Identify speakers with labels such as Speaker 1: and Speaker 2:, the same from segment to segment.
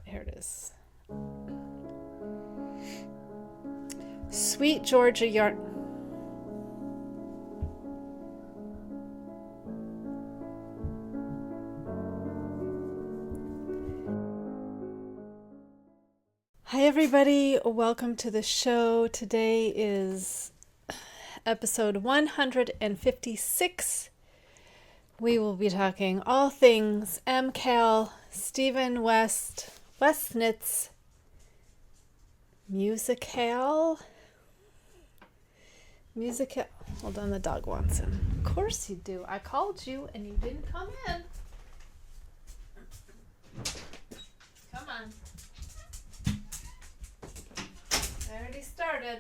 Speaker 1: Here it is. Sweet Georgia yarn. Hi everybody, welcome to the show. Today is episode 156. We will be talking all things MKAL, Stephen Westnitz's MKAL. Hold on, the dog wants him. Of course you do. I called you and you didn't come in. Come on. I already started.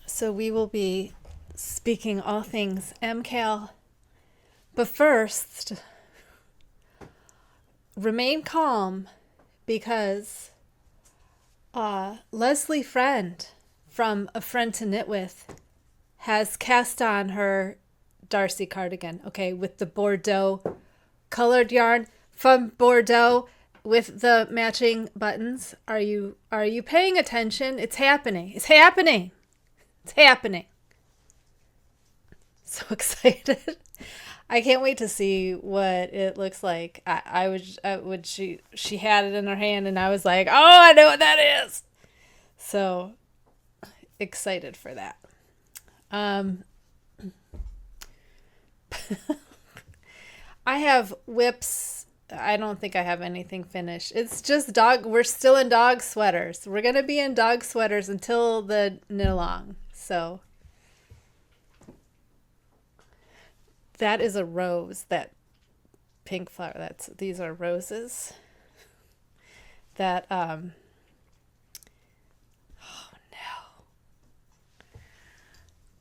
Speaker 1: So we will be speaking all things MKAL. But first, remain calm because Leslie Friend from A Friend to Knit With has cast on her Darcy cardigan, okay, with the Bordeaux colored yarn from Bordeaux with the matching buttons. Are you paying attention? It's happening. It's happening. It's happening. So excited. I can't wait to see what it looks like. She had it in her hand and I was like, oh, I know what that is. So excited for that. I have whips. I don't think I have anything finished. It's just we're still in dog sweaters. We're going to be in dog sweaters until the knit along. So that is a rose, that pink flower. These are roses. That oh no.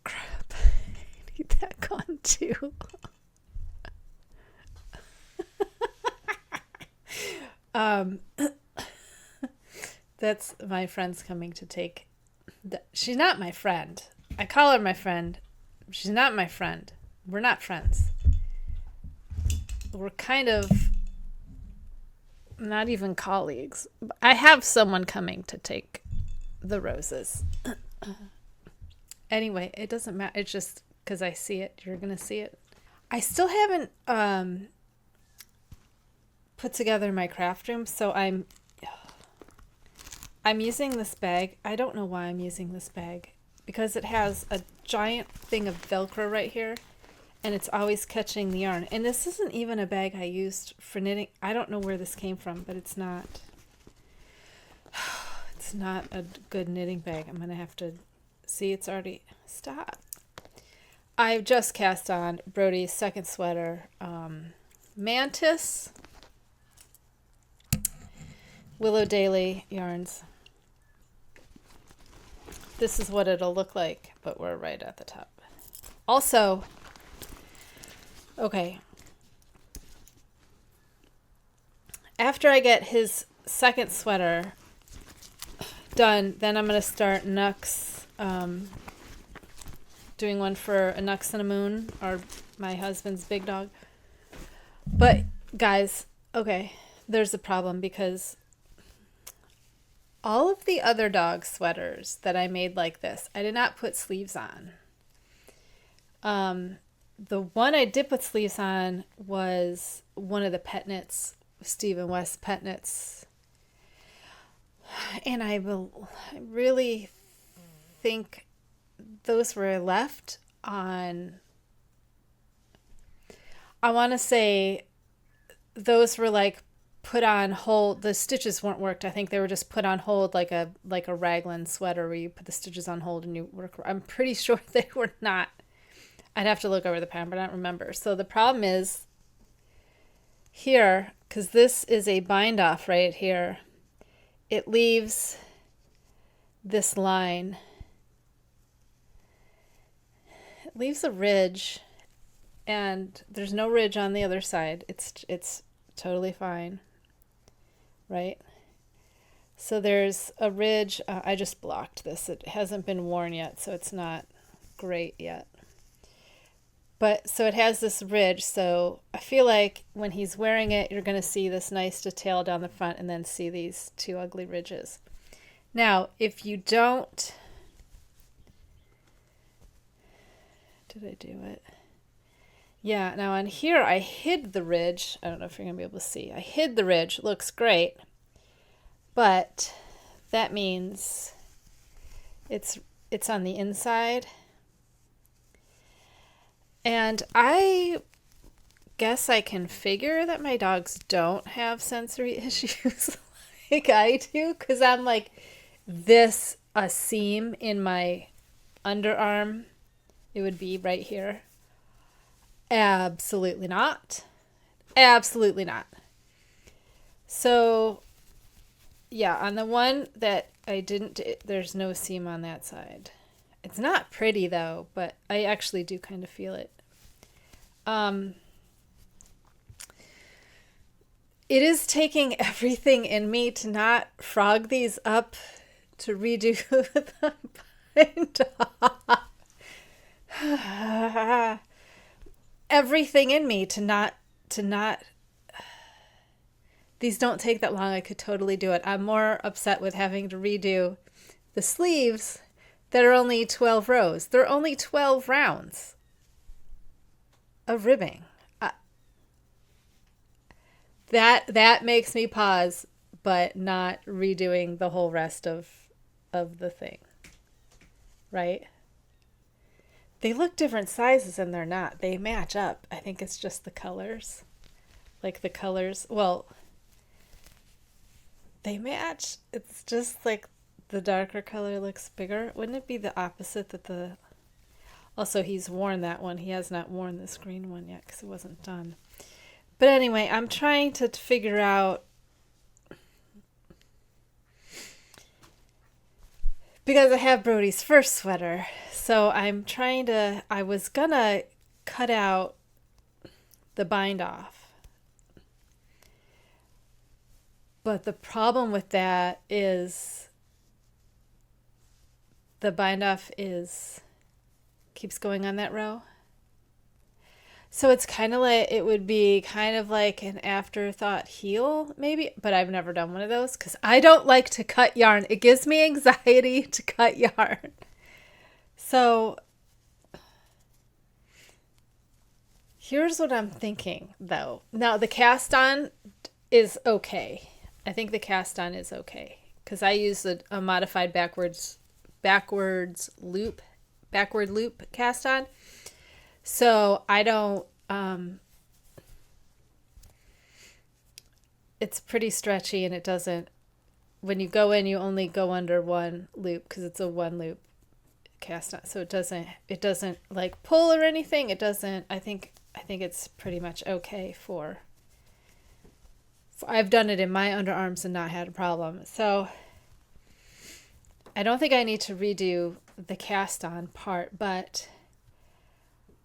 Speaker 1: Crap. I need that gone too. That's my friend's coming to take. She's not my friend. I call her my friend. She's not my friend. We're not friends. We're kind of not even colleagues. I have someone coming to take the roses. Anyway, it doesn't matter. It's just because I see it. You're going to see it. I still haven't put together my craft room, so I'm using this bag. I don't know why I'm using this bag, because it has a giant thing of Velcro right here, and it's always catching the yarn. And this isn't even a bag I used for knitting. I don't know where this came from, but it's not a good knitting bag. I'm gonna have to see. It's already stop. I've just cast on Brody's second sweater, Mantis, Willow Daily yarns. This is what it'll look like, but we're right at the top. Also, okay, after I get his second sweater done, then I'm going to start Nux, doing one for a Nux and a Moon, or my husband's big dog. But guys, okay, there's a problem, because all of the other dog sweaters that I made like this, I did not put sleeves on. The one I did put sleeves on was one of the pet knits, Stephen West pet knits. And I really think those were left on, I want to say those were like put on hold. The stitches weren't worked. I think they were just put on hold like a raglan sweater where you put the stitches on hold and you work. I'm pretty sure they were not. I'd have to look over the pattern, but I don't remember. So the problem is here, because this is a bind off right here, it leaves this line. It leaves a ridge, and there's no ridge on the other side. It's totally fine. Right? So there's a ridge. I just blocked this. It hasn't been worn yet, so it's not great yet. But so it has this ridge, so I feel like when he's wearing it, you're going to see this nice detail down the front and then see these two ugly ridges. Now, if you don't, did I do it? Yeah, now on here I hid the ridge. I don't know if you're going to be able to see. I hid the ridge. It looks great. But that means it's on the inside. And I guess I can figure that my dogs don't have sensory issues like I do, because I'm like this a seam in my underarm. It would be right here. Absolutely not. Absolutely not. So, yeah, on the one that I didn't, there's no seam on that side. It's not pretty though, but I actually do kind of feel it. It is taking everything in me to not frog these up to redo the bind off. Everything in me to not these don't take that long. I could totally do it. I'm more upset with having to redo the sleeves that are only 12 rows. They're only 12 rounds of ribbing. That makes me pause, but not redoing the whole rest of the thing. Right? They look different sizes and they're not. They match up. I think it's just the colors. Like the colors, well, they match. It's just like the darker color looks bigger. Wouldn't it be the opposite that the... Also, he's worn that one. He has not worn this green one yet because it wasn't done. But anyway, I'm trying to figure out... Because I have Brody's first sweater. So I'm trying to... I was gonna cut out the bind off. But the problem with that is the bind off keeps going on that row. So it's kind of like, it would be kind of like an afterthought heel maybe, but I've never done one of those because I don't like to cut yarn. It gives me anxiety to cut yarn. So here's what I'm thinking though. Now the cast on is okay. I think the cast on is okay because I use a modified backward loop cast on. So I don't, it's pretty stretchy and it doesn't, when you go in, you only go under one loop because it's a one loop cast on. So it doesn't like pull or anything. It doesn't, I think it's pretty much okay for I've done it in my underarms and not had a problem. So I don't think I need to redo the cast on part, but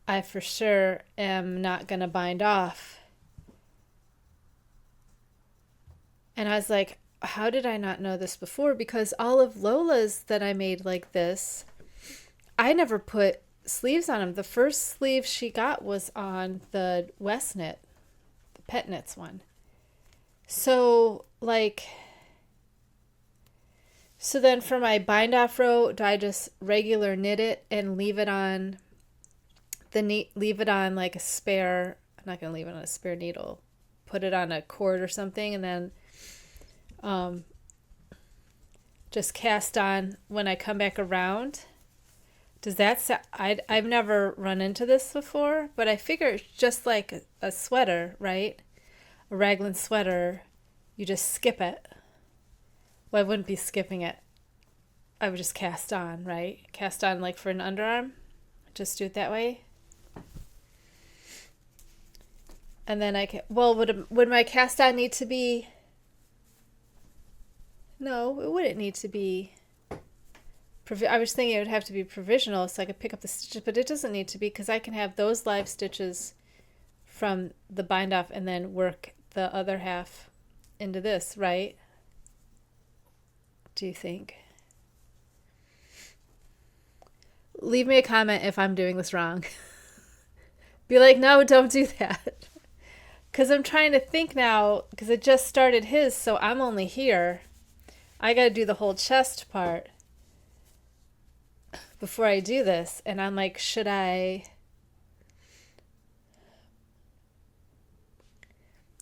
Speaker 1: I for sure am not going to bind off. And I was like, how did I not know this before? Because all of Lola's that I made like this, I never put sleeves on them. The first sleeve she got was on the West Knit, the Pet Knits one. So then for my bind off row, do I just regular knit it and leave it on like a spare, I'm not going to leave it on a spare needle, put it on a cord or something and then just cast on when I come back around? Does that I've never run into this before, but I figure it's just like a sweater, right? A raglan sweater, you just skip it. Well, I wouldn't be skipping it. I would just cast on, right? Cast on like for an underarm. Just do it that way. And then I can, well, would my cast on need to be, no, it wouldn't need to be, I was thinking it would have to be provisional so I could pick up the stitches, but it doesn't need to be because I can have those live stitches from the bind off and then work the other half into this, right? Do you think? Leave me a comment if I'm doing this wrong. Be like, no, don't do that. Because I'm trying to think now, because it just started his, so I'm only here. I got to do the whole chest part before I do this. And I'm like, should I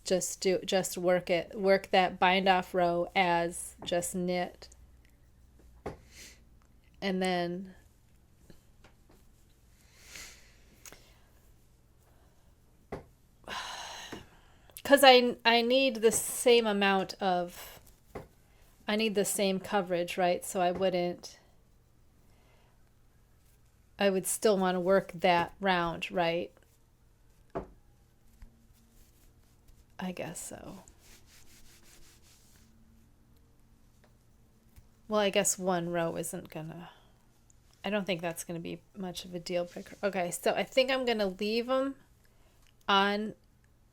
Speaker 1: just work that bind off row as just knit, and then because I need the same amount of, I need the same coverage, right? So I would still want to work that round, right? I guess so. Well, I guess one row isn't gonna, I don't think that's gonna be much of a deal breaker. Okay, so I think I'm gonna leave them on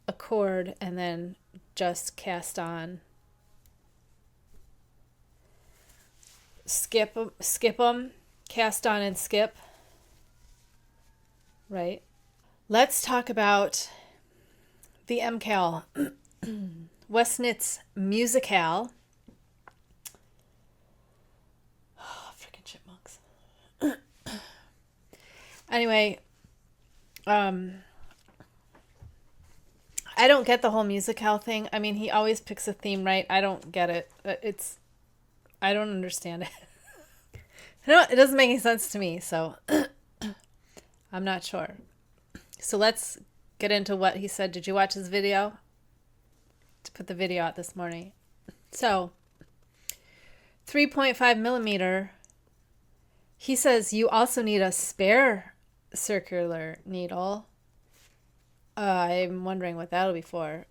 Speaker 1: a cord and then just cast on. Skip them, cast on and skip. Right? Let's talk about the MKAL. West Knits MKAL. Oh, freaking chipmunks. Anyway, I don't get the whole MKAL thing. I mean, he always picks a theme, right? I don't get it. I don't understand it. It doesn't make any sense to me, so I'm not sure. So let's get into what he said. Did you watch his video? To put the video out this morning. So 3.5 millimeter. He says you also need a spare circular needle. I'm wondering what that'll be for.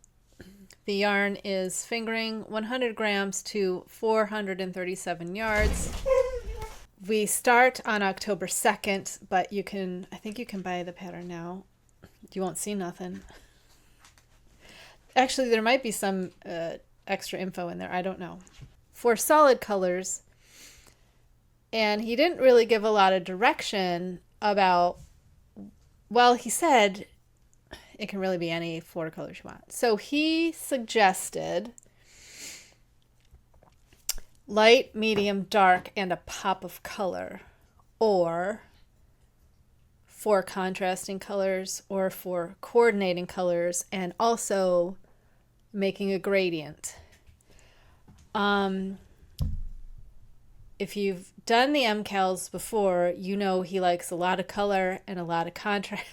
Speaker 1: The yarn is fingering 100 grams to 437 yards. We start on October 2nd, but I think you can buy the pattern now. You won't see nothing. Actually, there might be some extra info in there. I don't know. For solid colors, and he didn't really give a lot of direction about, well, he said it can really be any 4 colors you want. So he suggested light, medium, dark, and a pop of color, or 4 contrasting colors, or 4 coordinating colors, and also making a gradient. If you've done the MKALs before, you know he likes a lot of color and a lot of contrast.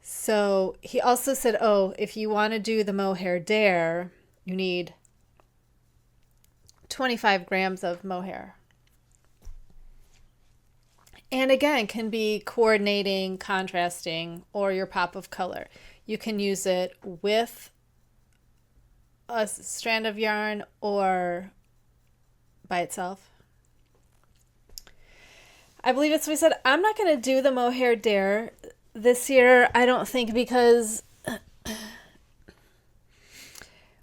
Speaker 1: So he also said, oh, if you want to do the mohair dare, you need 25 grams of mohair. And again, can be coordinating, contrasting, or your pop of color. You can use it with a strand of yarn or by itself. I believe it's what we said. I'm not going to do the mohair dare this year, I don't think, because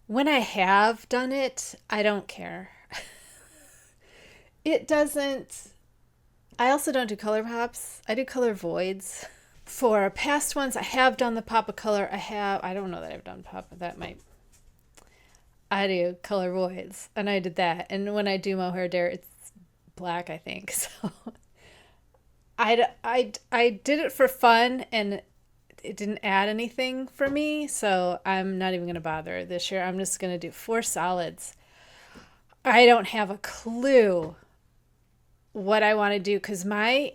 Speaker 1: when I have done it, I don't care. It doesn't. I also don't do color pops. I do color voids. For past ones, I have done the pop of color. I don't know that I've done pop, but I do color voids, and I did that. And when I do mohair dare, it's black, I think. So I did it for fun, and it didn't add anything for me, so I'm not even going to bother this year. I'm just going to do 4 solids. I don't have a clue what I want to do, because my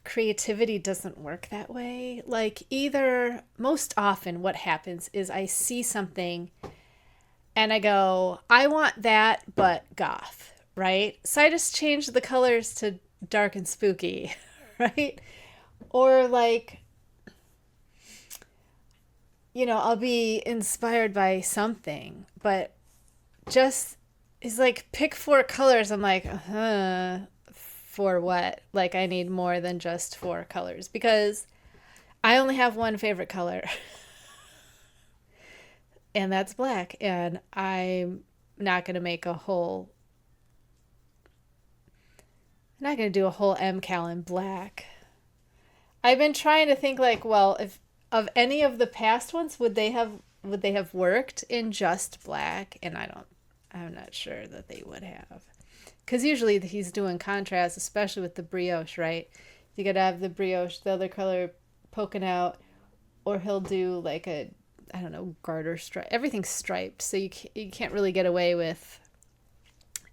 Speaker 1: creativity doesn't work that way. Like, most often what happens is I see something and I go, I want that, but goth, right? So I just change the colors to dark and spooky, right? Or like, I'll be inspired by something, but just it's like pick 4 colors. I'm like, for what? Like, I need more than just 4 colors, because I only have one favorite color. And that's black, and I'm not going to make a whole I'm not going to do a whole MKAL in black. I've been trying to think like, well, if of any of the past ones, would they have worked in just black? And I'm not sure that they would have. Because usually he's doing contrast, especially with the brioche, right? You got to have the brioche, the other color poking out, or he'll do like a, I don't know, garter stripe. Everything's striped, so you can't really get away with.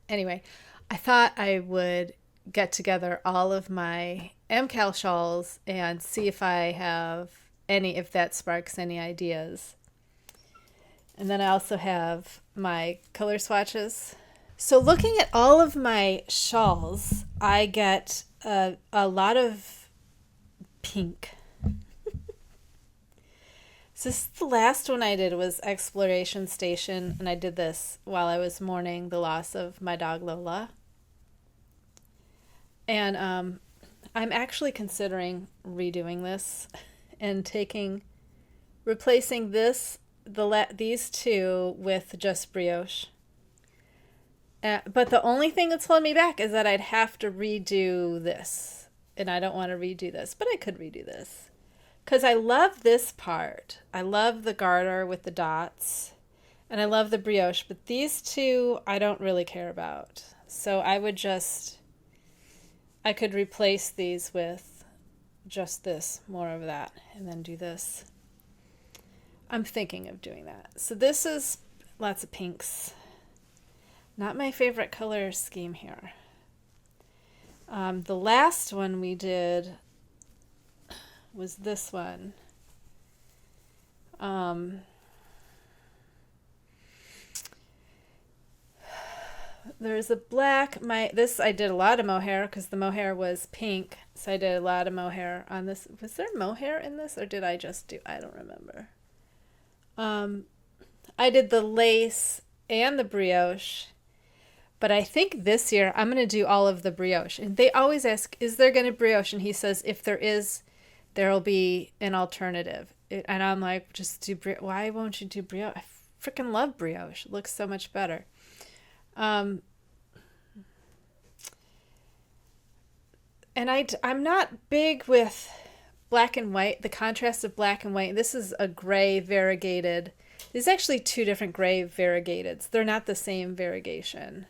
Speaker 1: Anyway, I thought I would get together all of my MKAL shawls and see if I have any, if that sparks any ideas. And then I also have my color swatches. So looking at all of my shawls, I get a lot of pink. So this is the last one I did was Exploration Station, and I did this while I was mourning the loss of my dog Lola. And I'm actually considering redoing this and replacing these two with just brioche. But the only thing that's holding me back is that I'd have to redo this, and I don't want to redo this, but I could redo this. Because I love this part. I love the garter with the dots, and I love the brioche, but these two I don't really care about. So I could replace these with just this, more of that, and then do this. I'm thinking of doing that. So this is lots of pinks. Not my favorite color scheme here. The last one we did was this one. There's a black. I did a lot of mohair because the mohair was pink, so I did a lot of mohair on this. Was there mohair in this, or did I just do? I don't remember. I did the lace and the brioche, but I think this year I'm going to do all of the brioche. And they always ask, "Is there going to brioche?" And he says, "If there is, there'll be an alternative." And I'm like, "Just do brioche. Why won't you do brioche? I freaking love brioche. It looks so much better." And I'm not big with black and white, the contrast of black and white. This is a gray variegated. There's actually two different gray variegateds. They're not the same variegation.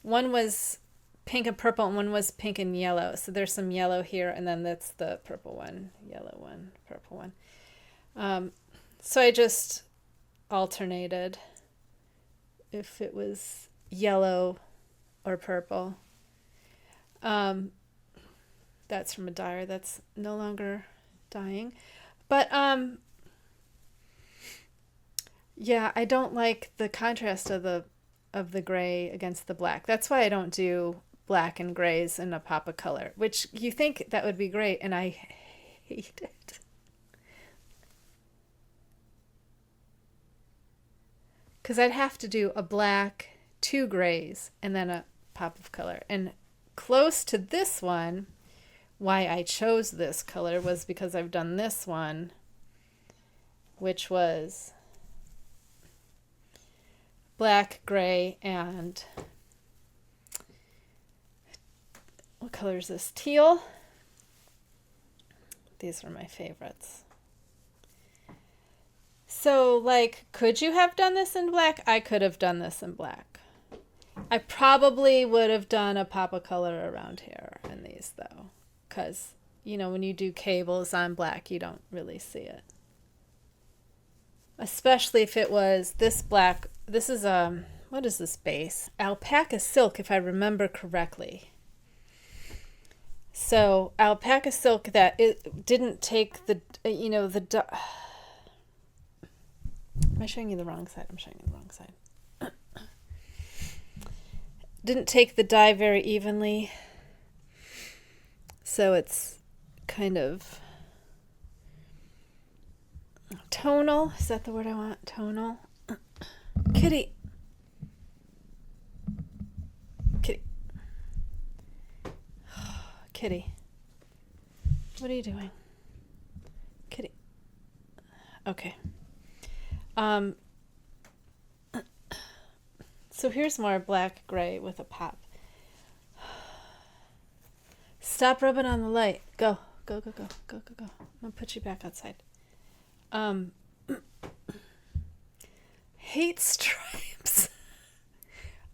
Speaker 1: One was pink and purple, and one was pink and yellow. So there's some yellow here, and then that's the purple one, yellow one, purple one. So I just alternated if it was yellow or purple. That's from a dyer that's no longer dyeing. But yeah, I don't like the contrast of the gray against the black. That's why I don't do black and grays in a pop of color, which you think that would be great, and I hate it. Because I'd have to do a black, two grays, and then a pop of color. And close to this one, why I chose this color was because I've done this one, which was black, gray, and what color is this? Teal. These are my favorites. So, like, could you have done this in black? I could have done this in black. I probably would have done a pop of color around here in these, though. Because, when you do cables on black, you don't really see it. Especially if it was this black. This is, what is this base? Alpaca silk, if I remember correctly. So, alpaca silk that it didn't take the, am I showing you the wrong side? I'm showing you the wrong side. Didn't take the dye very evenly. So it's kind of tonal. Is that the word I want? Tonal. Kitty. Kitty. Kitty. What are you doing? Kitty. Okay. So here's more black gray with a pop. stop rubbing on the light. Go, go, go, go, go, go, go. I'm gonna put you back outside. Hate stripes.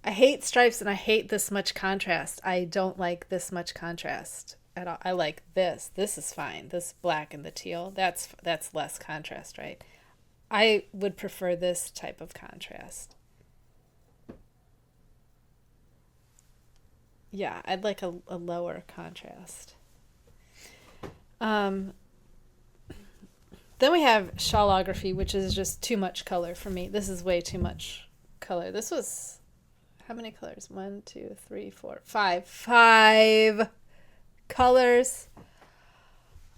Speaker 1: I hate stripes and I hate this much contrast. I don't like this much contrast at all. I like this. This is fine. This black and the teal. That's less contrast, right? I would prefer this type of contrast. Yeah, I'd like a lower contrast. Then we have shawlography, which is just too much color for me. This is way too much color. This was, how many colors? 1, 2, 3, 4, 5. 5 colors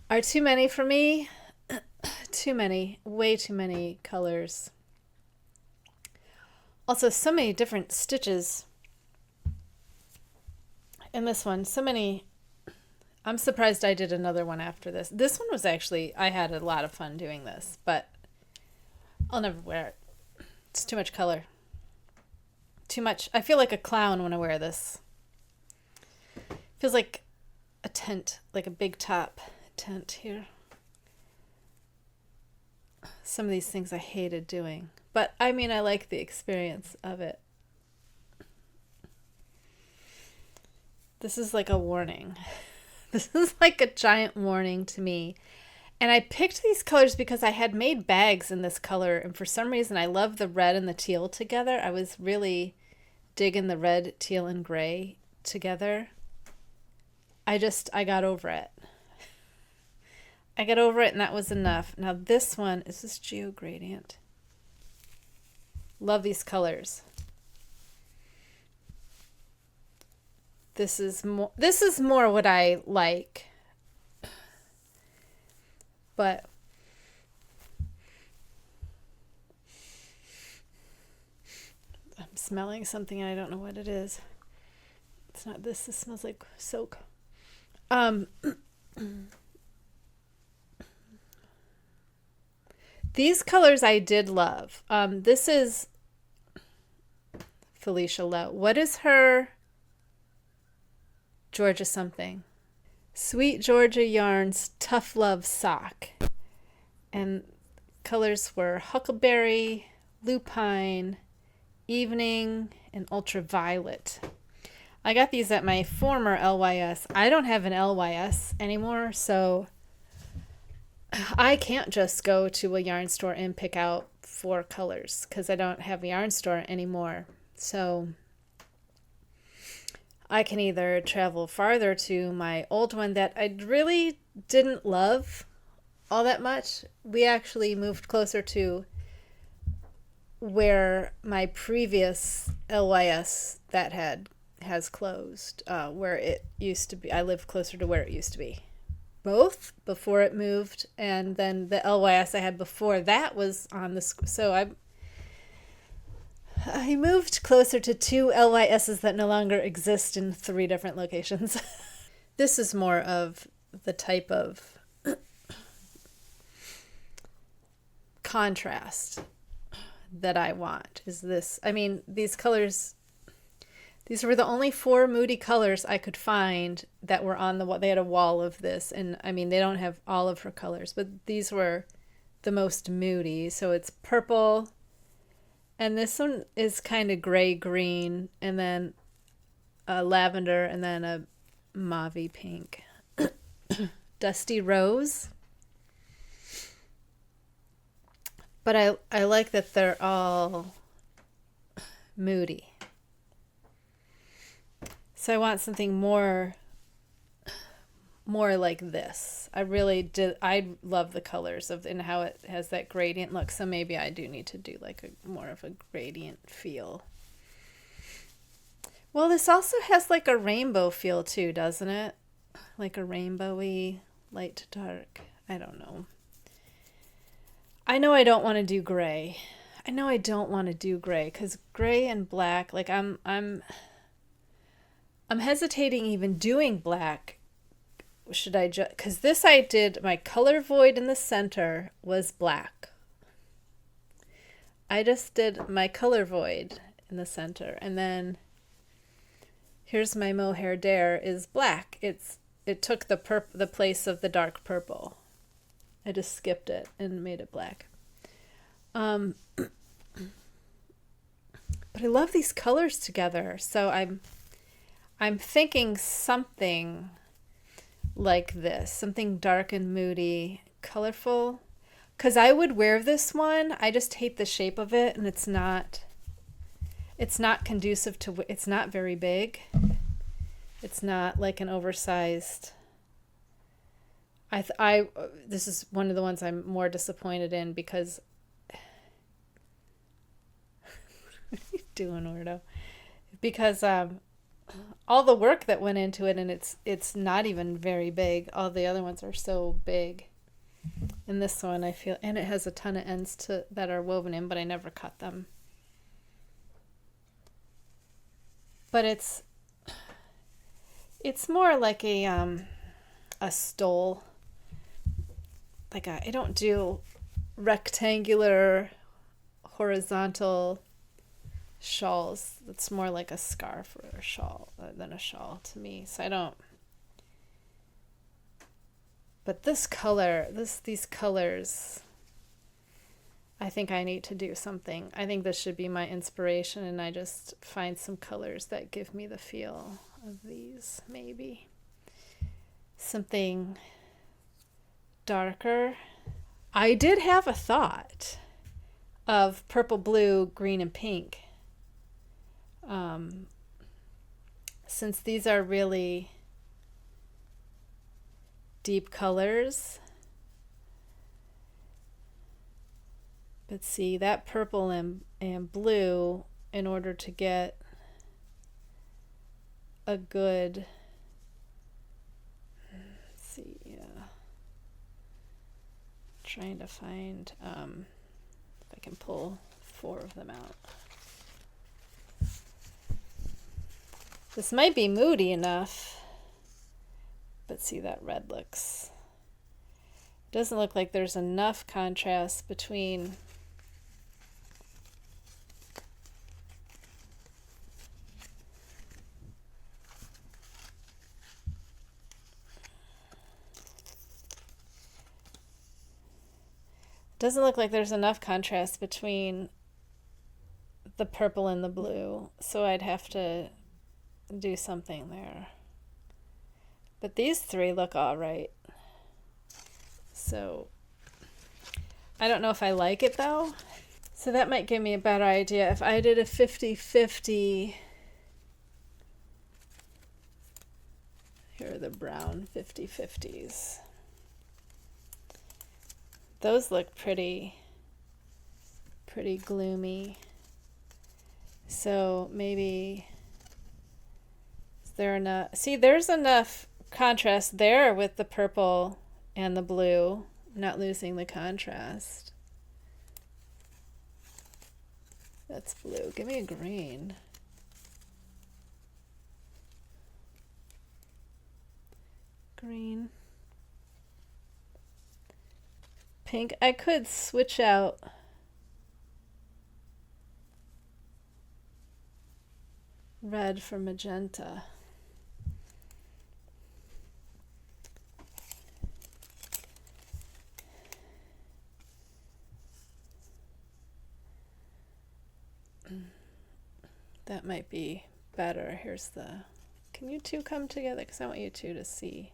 Speaker 1: are too many for me. Too many. Way too many colors. Also, so many different stitches in this one. So many. I'm surprised I did another one after this. This one was actually, I had a lot of fun doing this, but I'll never wear it. It's too much color. Too much. I feel like a clown when I wear this. Feels like a tent, like a big top tent here. Some of these things I hated doing, but I mean, I like the experience of it. This is like a warning. This is like a giant warning to me. And I picked these colors because I had made bags in this color, and for some reason I love the red and the teal together. I was really digging the red, teal, and gray together. I got over it. I got over it, and that was enough. Now this one, is this Geo Gradient? Love these colors. This is more what I like. But I'm smelling something and I don't know what it is. It's not this. This smells like soak. These colors I did love. This is Felicia Lowe. What is her? Georgia something. Sweet Georgia Yarns Tough Love Sock. And colors were Huckleberry, Lupine, Evening, and Ultraviolet. I got these at my former LYS. I don't have an LYS anymore, so I can't just go to a yarn store and pick out 4 colors because I don't have a yarn store anymore. So I can either travel farther to my old one that I really didn't love all that much. We actually moved closer to where my previous LYS that has closed, where it used to be. I live closer to where it used to be. Both before it moved, and then the LYS I had before that was on the, so I moved closer to 2 LYSs that no longer exist in 3 different locations. This is more of the type of contrast that I want. Is this, I mean, these colors, these were the only 4 moody colors I could find that were on the wall. They had a wall of this, and I mean, they don't have all of her colors, but these were the most moody. So it's purple, and this one is kind of gray-green, and then a lavender, and then a mauve pink. Dusty Rose. But I like that they're all moody. So I want something more like this. I really did. I love the colors of and how it has that gradient look. So maybe I do need to do like a more of a gradient feel. Well, this also has like a rainbow feel too, doesn't it? Like a rainbowy light to dark. I don't know. I know I don't want to do gray. I know I don't want to do gray because gray and black, like I'm hesitating even doing black. Should I just, because this I did, my color void in the center was black. I just did my color void in the center, and then here's my mohair dare is black. It's it took the place of the dark purple. I just skipped it and made it black. But I love these colors together. So I'm thinking something like this, something dark and moody, colorful. Because I would wear this one. I just hate the shape of it, and it's not conducive to, it's not very big. It's not like an oversized. This is one of the ones I'm more disappointed in because what are you doing, Ordo? Because all the work that went into it, and it's not even very big. All the other ones are so big. And this one I feel, and it has a ton of ends that are woven in, but I never cut them. But it's more like a stole. Like I don't do rectangular, horizontal shawls. It's more like a scarf or a shawl than a shawl to me. So I don't. But this color, these colors, I think I need to do something. I think this should be my inspiration, and I just find some colors that give me the feel of these, maybe. Something darker. I did have a thought of purple, blue, green, and pink. Since these are really deep colors. But see, that purple and blue, in order to get a good, let's see, trying to find, if I can pull 4 of them out. This might be moody enough. But see, that red doesn't look like there's enough contrast between the purple and the blue, so I'd have to do something there. But these 3 look all right. So I don't know if I like it though. So that might give me a better idea. If I did a 50-50, here are the brown 50-50s. Those look pretty gloomy. So maybe, is there enough? See, there's enough contrast there with the purple and the blue, not losing the contrast. That's blue. Give me a green. Green. Pink. I could switch out red for magenta. That might be better. Here's the, can you two come together? Because I want you two to see.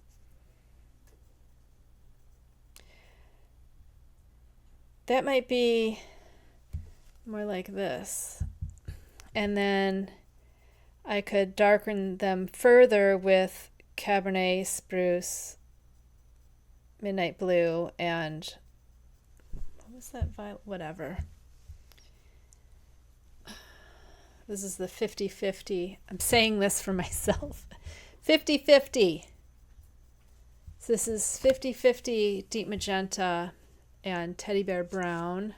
Speaker 1: That might be more like this. And then I could darken them further with Cabernet Spruce, Midnight Blue, and what was that violet? Whatever. This is the 50-50. I'm saying this for myself. 50-50. So this is 50-50 deep magenta and teddy bear brown.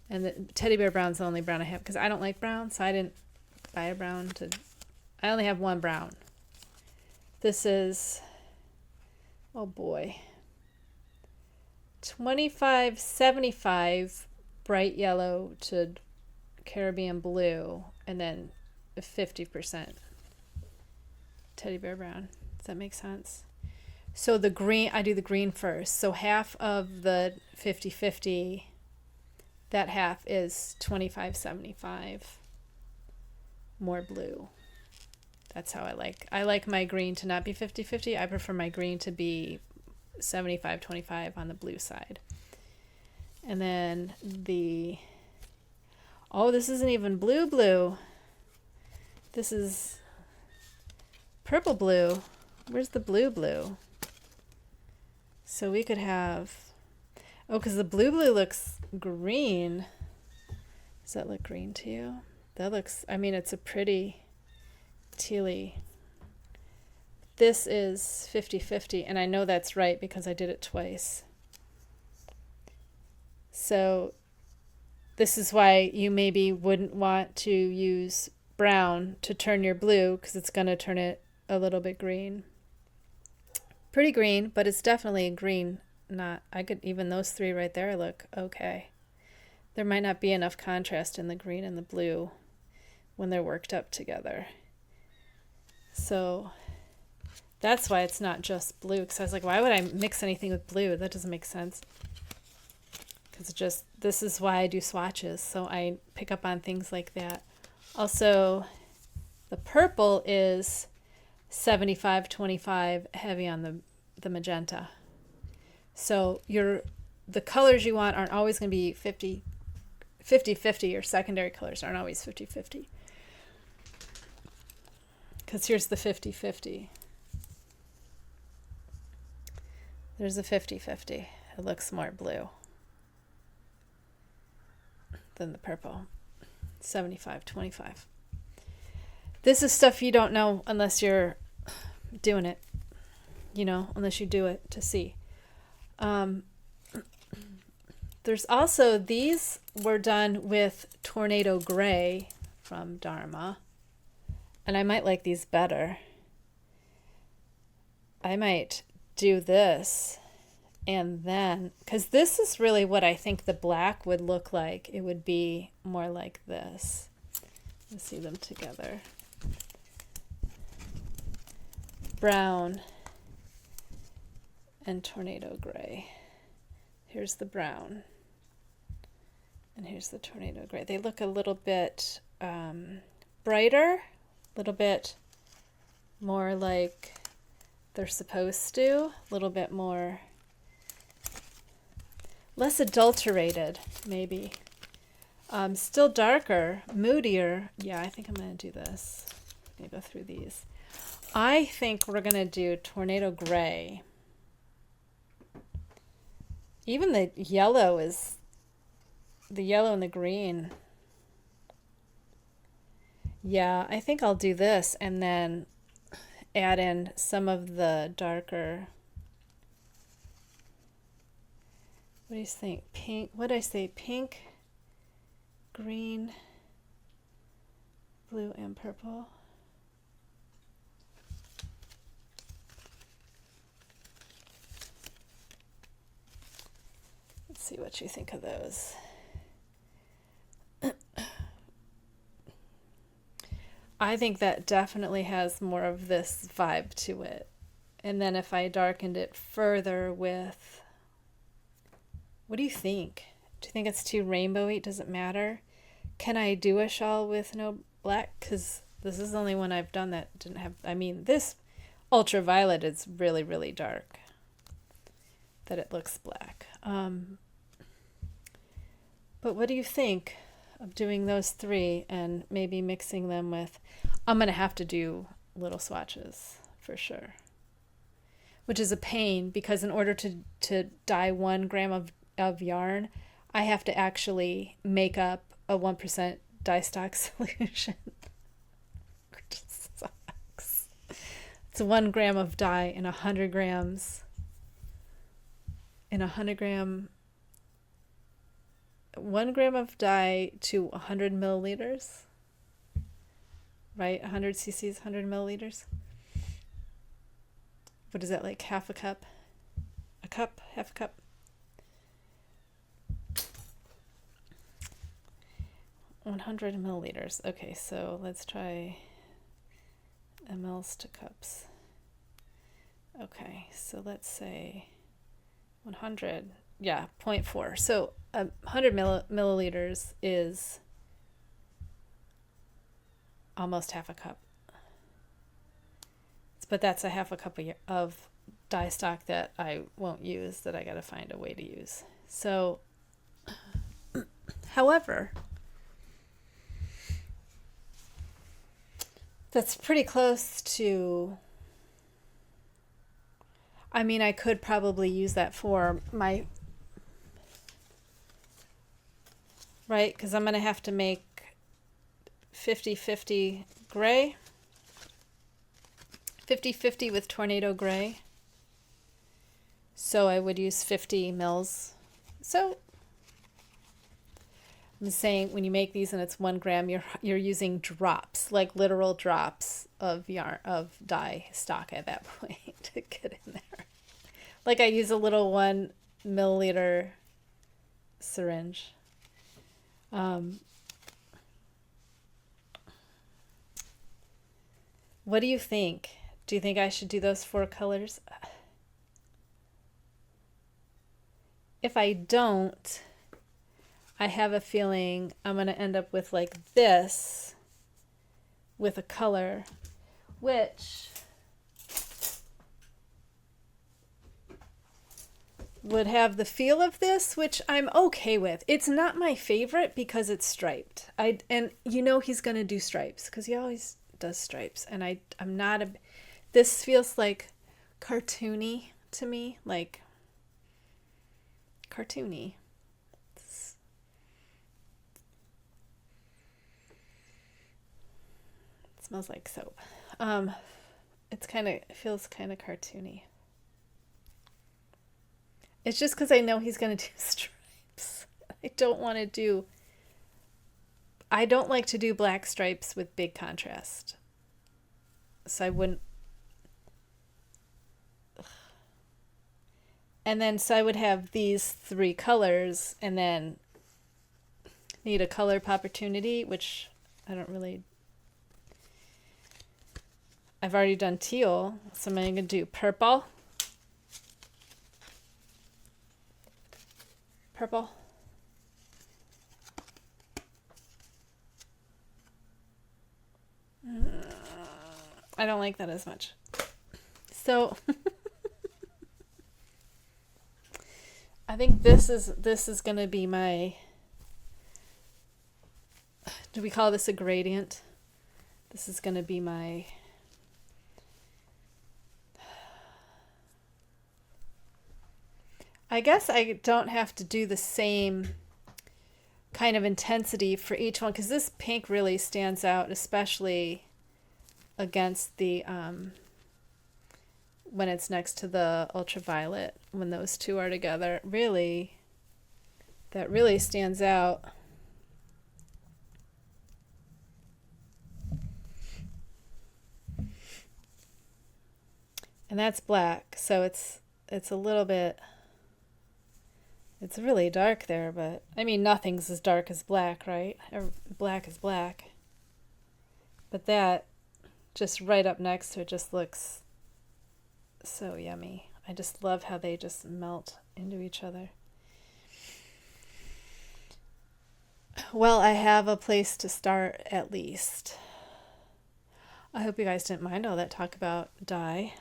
Speaker 1: And the teddy bear brown's the only brown I have because I don't like brown, so I didn't buy a brown to. I only have one brown. This is, oh boy, 25-75 bright yellow to Caribbean blue, and then 50% teddy bear brown. that makes sense. So the green, I do the green first. So half of the 50-50, that half is 25-75 more blue. That's how I like my green to not be 50-50. I prefer my green to be 75-25 on the blue side. And then oh, this isn't even blue. This is purple blue. Where's the blue? So we could have, oh, because the blue looks green. Does that look green to you? That looks, I mean, it's a pretty tealy. This is 50-50, and I know that's right because I did it twice. So this is why you maybe wouldn't want to use brown to turn your blue, because it's going to turn it a little bit green. Pretty green, but it's definitely a green. Not, I could, even those three right there look okay. There might not be enough contrast in the green and the blue when they're worked up together. So that's why it's not just blue, because I was like, why would I mix anything with blue? That doesn't make sense. Because just, this is why I do swatches, so I pick up on things like that. Also, the purple is 75-25 heavy on the magenta. So the colors you want aren't always going to be 50-50. Your secondary colors aren't always 50-50. Because here's the 50-50. There's a 50-50. It looks more blue than the purple. 75-25. This is stuff you don't know unless you're doing it, unless you do it to see. There's also, these were done with Tornado Gray from Dharma, and I might like these better. I might do this, and then, because this is really what I think the black would look like. It would be more like this. Let's see them together. Brown and Tornado Gray. Here's the brown, and here's the Tornado Gray. They look a little bit brighter, a little bit more like they're supposed to, a little bit more, less adulterated, maybe. Still darker, moodier. Yeah, I think I'm going to do this. I'm going to go through these. I think we're going to do Tornado Gray. Even the yellow and the green. Yeah, I think I'll do this and then add in some of the darker. What do you think? Pink. What did I say? Pink, green, blue, and purple. Let's see what you think of those. I think that definitely has more of this vibe to it. And then if I darkened it further with, what do you think? Do you think it's too rainbowy? Does it matter? Can I do a shawl with no black? Because this is the only one I've done that didn't have, I mean, this ultraviolet is really, really dark, that it looks black. But what do you think of doing those three and maybe mixing them with, I'm going to have to do little swatches for sure, which is a pain because in order to dye 1 gram of yarn, I have to actually make up a 1% dye stock solution, which sucks. It's 1 gram of dye in 100 grams. In 100 gram, 1 gram of dye to 100 milliliters, right? 100 cc's, 100 milliliters. What is that, like half a cup? A cup? Half a cup? $100 milliliters. Okay, so let's try mLs to cups. Okay, so let's say 100. Yeah, 0.4. So 100 milliliters is almost half a cup. But that's a half a cup of dye stock that I won't use, that I got to find a way to use. So, however, that's pretty close to, I mean, I could probably use that for my, right? Because I'm going to have to make 50-50 gray. 50-50 with Tornado Gray. So I would use 50 mils. So I'm saying when you make these and it's 1 gram, you're using drops, like literal drops of dye stock at that point to get in there. Like I use a little 1 milliliter syringe. What do you think? Do you think I should do those 4 colors? If I don't, I have a feeling I'm going to end up with like this with a color, which would have the feel of this, which I'm okay with. It's not my favorite because it's striped. And you know he's going to do stripes because he always does stripes. And I'm not a... This feels like cartoony to me, like cartoony. It smells like soap. It feels kind of cartoony. It's just because I know he's going to do stripes. I don't like to do black stripes with big contrast. So I wouldn't. And then, so I would have these 3 colors and then need a color opportunity, which I don't really. I've already done teal, so I'm going to do purple. Purple. I don't like that as much. So I think this is going to be my, do we call this a gradient? This is going to be my, I guess I don't have to do the same kind of intensity for each one because this pink really stands out, especially against the when it's next to the ultraviolet, when those 2 are together, really, that really stands out. And that's black, so it's a little bit, it's really dark there, but I mean nothing's as dark as black, right? Black is black. But that just right up next to it just looks so yummy. I just love how they just melt into each other. Well, I have a place to start at least. I hope you guys didn't mind all that talk about dye.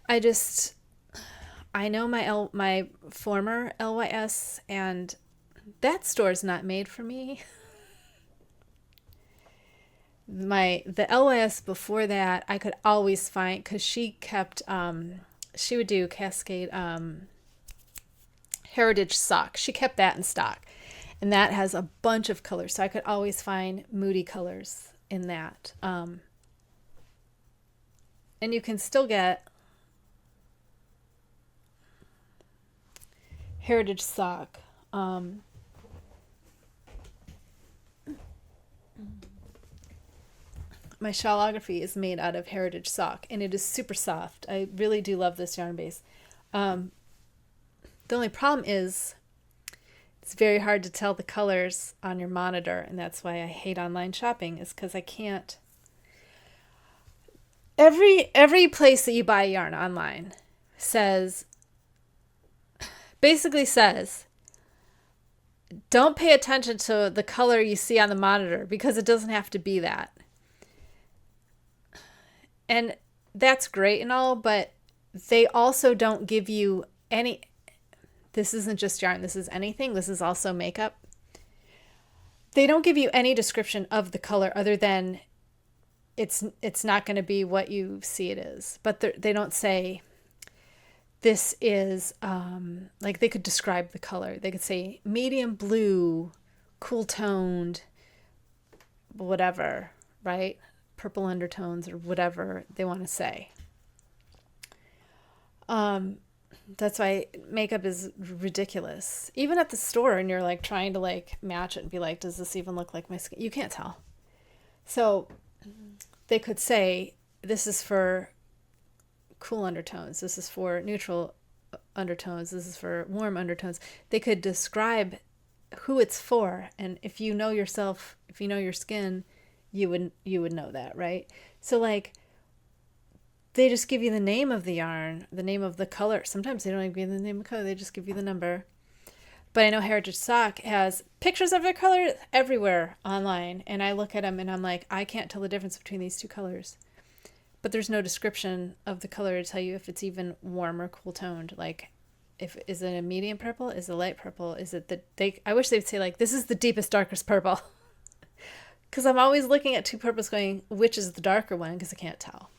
Speaker 1: I know my former LYS, and that store's not made for me. The LYS before that, I could always find, because she kept, she would do Cascade Heritage Sock. She kept that in stock, and that has a bunch of colors, so I could always find moody colors in that. And you can still get Heritage Sock. My shawlography is made out of Heritage Sock, and it is super soft. I really do love this yarn base. The only problem is it's very hard to tell the colors on your monitor, and that's why I hate online shopping, is because I can't. Every place that you buy yarn online says basically says don't pay attention to the color you see on the monitor because it doesn't have to be that. And that's great and all, but they also don't give you any. This isn't just yarn, this is anything. This is also makeup. They don't give you any description of the color other than it's not going to be what you see it is. But they don't say this is, like they could describe the color. They could say medium blue, cool toned, whatever, right? Purple undertones or whatever they want to say. That's why makeup is ridiculous. Even at the store, and you're like trying to like match it and be like, does this even look like my skin? You can't tell. So they could say, this is for cool undertones. This is for neutral undertones. This is for warm undertones. They could describe who it's for. And if you know yourself, if you know your skin, you would know that, right? So like, they just give you the name of the yarn, the name of the color. Sometimes they don't even give you the name of the color. They just give you the number. But I know Heritage Sock has pictures of their color everywhere online. And I look at them and I'm like, I can't tell the difference between these two colors. But there's no description of the color to tell you if it's even warm or cool toned. Like, is it a medium purple? Is it a light purple? Is it I wish they'd say like, this is the deepest, darkest purple. Because I'm always looking at two purples going, which is the darker one? Because I can't tell.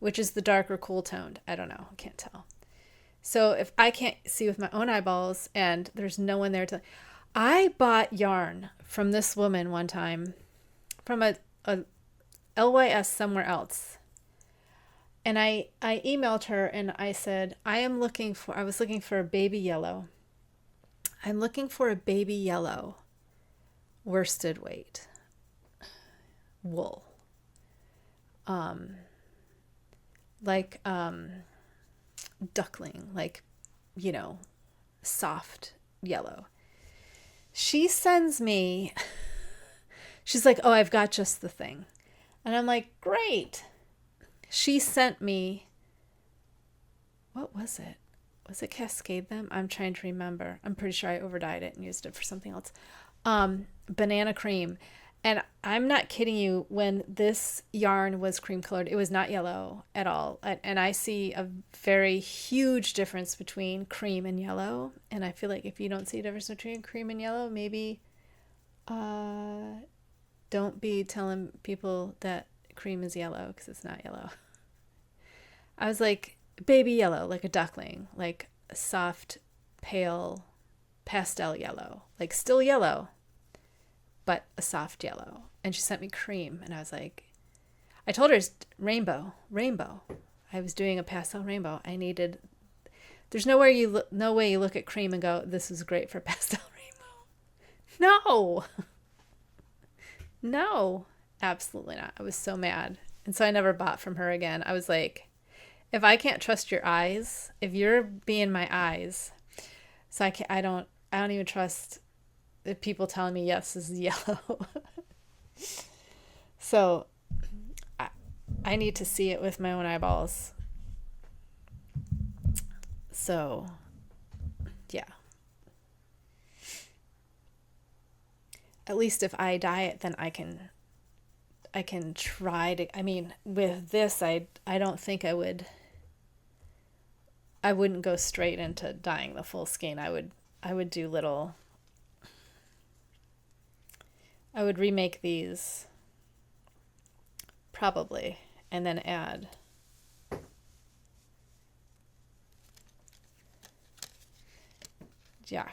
Speaker 1: Which is the darker cool toned? I don't know. I can't tell. So if I can't see with my own eyeballs and there's no one there to... I bought yarn from this woman one time from a LYS somewhere else. And I emailed her and I said, I was looking for a baby yellow. I'm looking for a baby yellow worsted weight wool. Like duckling, like, you know, soft yellow. She sends me, she's like, oh, I've got just the thing. And I'm like, great. She sent me, what was it? Was it Cascade Them? I'm trying to remember. I'm pretty sure I overdyed it and used it for something else. Banana cream. And I'm not kidding you, when this yarn was cream colored, it was not yellow at all. And I see a very huge difference between cream and yellow. And I feel like if you don't see a difference between cream and yellow, maybe don't be telling people that cream is yellow because it's not yellow. I was like, baby yellow, like a duckling, like a soft, pale, pastel yellow, like still yellow, but a soft yellow. And she sent me cream. And I was like, I told her it's rainbow. I was doing a pastel rainbow. There's no way you look at cream and go, this is great for pastel rainbow. No, absolutely not. I was so mad. And so I never bought from her again. I was like, if I can't trust your eyes, if you're being my eyes, so I don't even trust the people telling me, yes, this is yellow. So I need to see it with my own eyeballs. So, yeah. At least if I dye it, then I can try to, I mean, with this, I don't think I wouldn't go straight into dyeing the full skein. I would do little, I would remake these probably and then add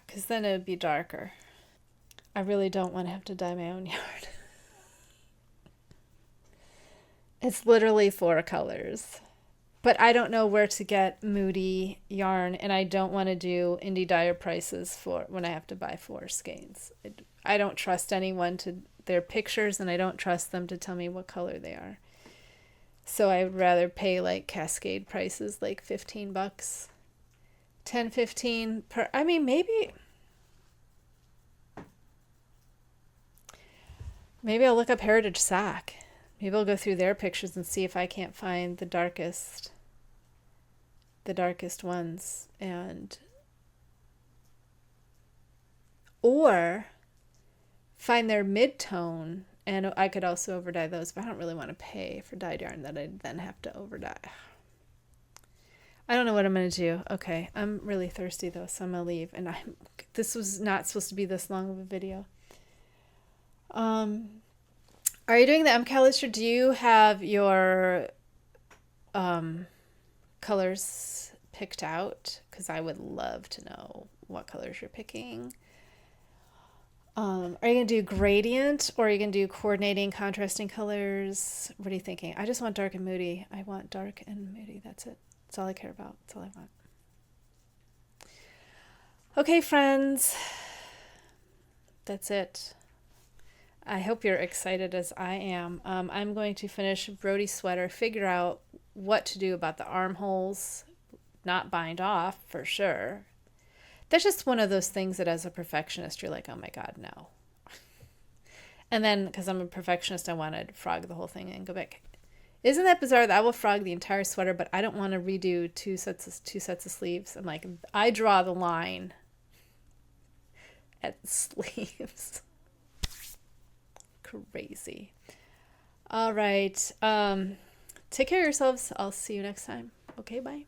Speaker 1: because then it would be darker. I really don't want to have to dye my own yarn. It's literally 4 colors. But I don't know where to get moody yarn, and I don't want to do indie dyer prices for when I have to buy 4 skeins. I don't trust anyone to their pictures, and I don't trust them to tell me what color they are. So I would rather pay like Cascade prices, like $15, 10, 15 per. I mean, maybe I'll look up Heritage Sock. Maybe I'll go through their pictures and see if I can't find the darkest ones, and or find their mid-tone, and I could also overdye those, but I don't really want to pay for dyed yarn that I then have to overdye. I don't know what I'm going to do. Okay, I'm really thirsty though, so I'm going to leave. And this was not supposed to be this long of a video. Are you doing the MKAL list, or do you have your colors picked out? Because I would love to know what colors you're picking. Are you going to do gradient, or are you going to do coordinating, contrasting colors? What are you thinking? I just want dark and moody. I want dark and moody. That's it. That's all I care about. That's all I want. Okay, friends. That's it. I hope you're excited as I am. I'm going to finish Brody's sweater, figure out what to do about the armholes, not bind off for sure. That's just one of those things that as a perfectionist, you're like, oh my God, no. And then, because I'm a perfectionist, I want to frog the whole thing and go back. Isn't that bizarre that I will frog the entire sweater, but I don't want to redo two sets of sleeves? I'm like, I draw the line at sleeves. Crazy. All right. Take care of yourselves. I'll see you next time. Okay, bye.